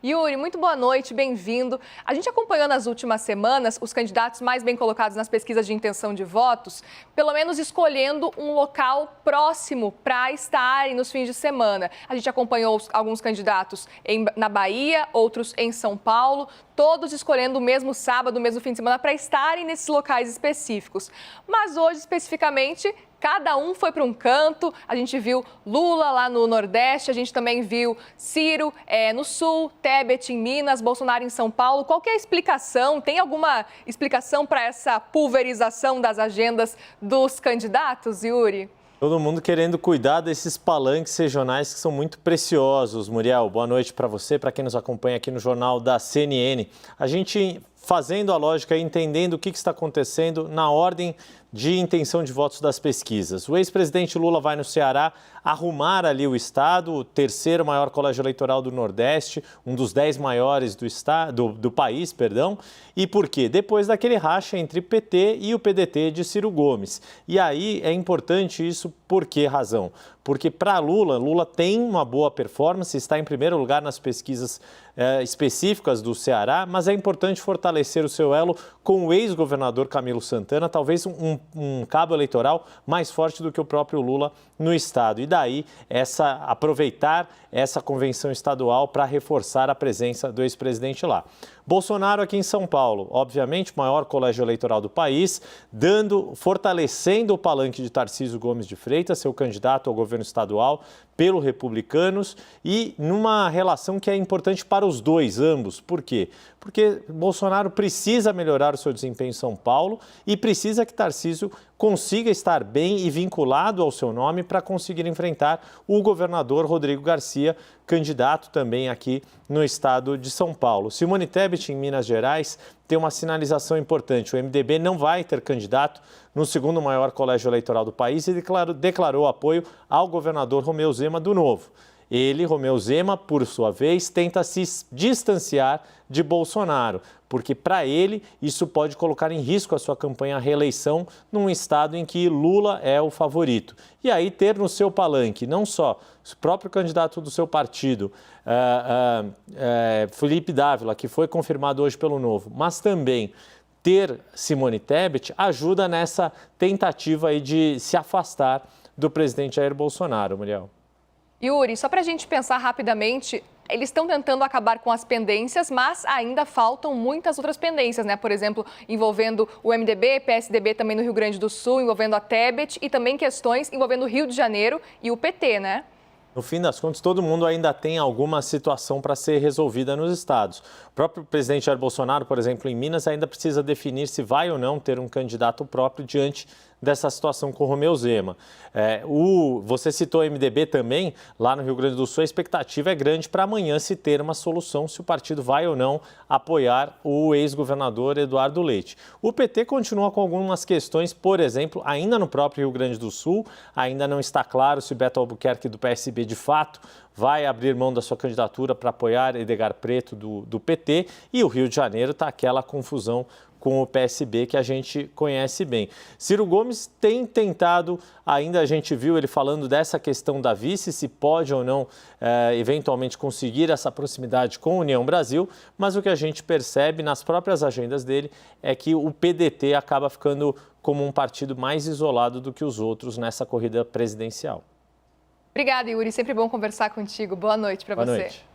Yuri, muito boa noite, bem-vindo. A gente acompanhou nas últimas semanas os candidatos mais bem colocados nas pesquisas de intenção de votos, pelo menos escolhendo um local próximo para estarem nos fins de semana. A gente acompanhou alguns candidatos na Bahia, outros em São Paulo, todos escolhendo o mesmo sábado, o mesmo fim de semana para estarem nesses locais específicos. Mas hoje, especificamente, cada um foi para um canto. A gente viu Lula lá no Nordeste, a gente também viu Ciro no Sul, Tebet em Minas, Bolsonaro em São Paulo. Qual que é a explicação? Tem alguma explicação para essa pulverização das agendas dos candidatos, Yuri? Todo mundo querendo cuidar desses palanques regionais que são muito preciosos. Muriel, boa noite para você, para quem nos acompanha aqui no Jornal da CNN. A gente fazendo a lógica e entendendo o que está acontecendo na ordem de intenção de votos das pesquisas. O ex-presidente Lula vai no Ceará arrumar ali o estado, o terceiro maior colégio eleitoral do Nordeste, um dos 10 maiores do país, perdão. E por quê? Depois daquele racha entre PT e o PDT de Ciro Gomes. E aí é importante isso, por que razão? Porque para Lula tem uma boa performance, está em primeiro lugar nas pesquisas específicas do Ceará, mas é importante fortalecer o seu elo com o ex-governador Camilo Santana, talvez um cabo eleitoral mais forte do que o próprio Lula no estado. E daí aproveitar essa convenção estadual para reforçar a presença do ex-presidente lá. Bolsonaro aqui em São Paulo, obviamente, o maior colégio eleitoral do país, fortalecendo o palanque de Tarcísio Gomes de Freitas, seu candidato ao governo estadual, pelo Republicanos, e numa relação que é importante para os dois, ambos. Por quê? Porque Bolsonaro precisa melhorar o seu desempenho em São Paulo e precisa que Tarcísio consiga estar bem e vinculado ao seu nome para conseguir enfrentar o governador Rodrigo Garcia, candidato também aqui no estado de São Paulo. Simone Tebet, em Minas Gerais, tem uma sinalização importante. O MDB não vai ter candidato no segundo maior colégio eleitoral do país e declarou apoio ao governador Romeu Zema do Novo. Ele, Romeu Zema, por sua vez, tenta se distanciar de Bolsonaro, porque para ele isso pode colocar em risco a sua campanha à reeleição num estado em que Lula é o favorito. E aí ter no seu palanque não só o próprio candidato do seu partido, Felipe Dávila, que foi confirmado hoje pelo Novo, mas também ter Simone Tebet ajuda nessa tentativa aí de se afastar do presidente Jair Bolsonaro, Muriel. Yuri, só para a gente pensar rapidamente, eles estão tentando acabar com as pendências, mas ainda faltam muitas outras pendências, né? Por exemplo, envolvendo o MDB, PSDB também no Rio Grande do Sul, envolvendo a Tebet e também questões envolvendo o Rio de Janeiro e o PT, né? No fim das contas, todo mundo ainda tem alguma situação para ser resolvida nos estados. O próprio presidente Jair Bolsonaro, por exemplo, em Minas, ainda precisa definir se vai ou não ter um candidato próprio diante dessa situação com o Romeu Zema. Você citou o MDB também, lá no Rio Grande do Sul, a expectativa é grande para amanhã se ter uma solução, se o partido vai ou não apoiar o ex-governador Eduardo Leite. O PT continua com algumas questões, por exemplo, ainda no próprio Rio Grande do Sul, ainda não está claro se Beto Albuquerque do PSB de fato vai abrir mão da sua candidatura para apoiar Edgar Preto do PT, e o Rio de Janeiro está aquela confusão com o PSB que a gente conhece bem. Ciro Gomes tem tentado, ainda a gente viu ele falando dessa questão da vice, se pode ou não eventualmente conseguir essa proximidade com a União Brasil, mas o que a gente percebe nas próprias agendas dele é que o PDT acaba ficando como um partido mais isolado do que os outros nessa corrida presidencial. Obrigada, Yuri. Sempre bom conversar contigo. Boa noite para você. Boa noite.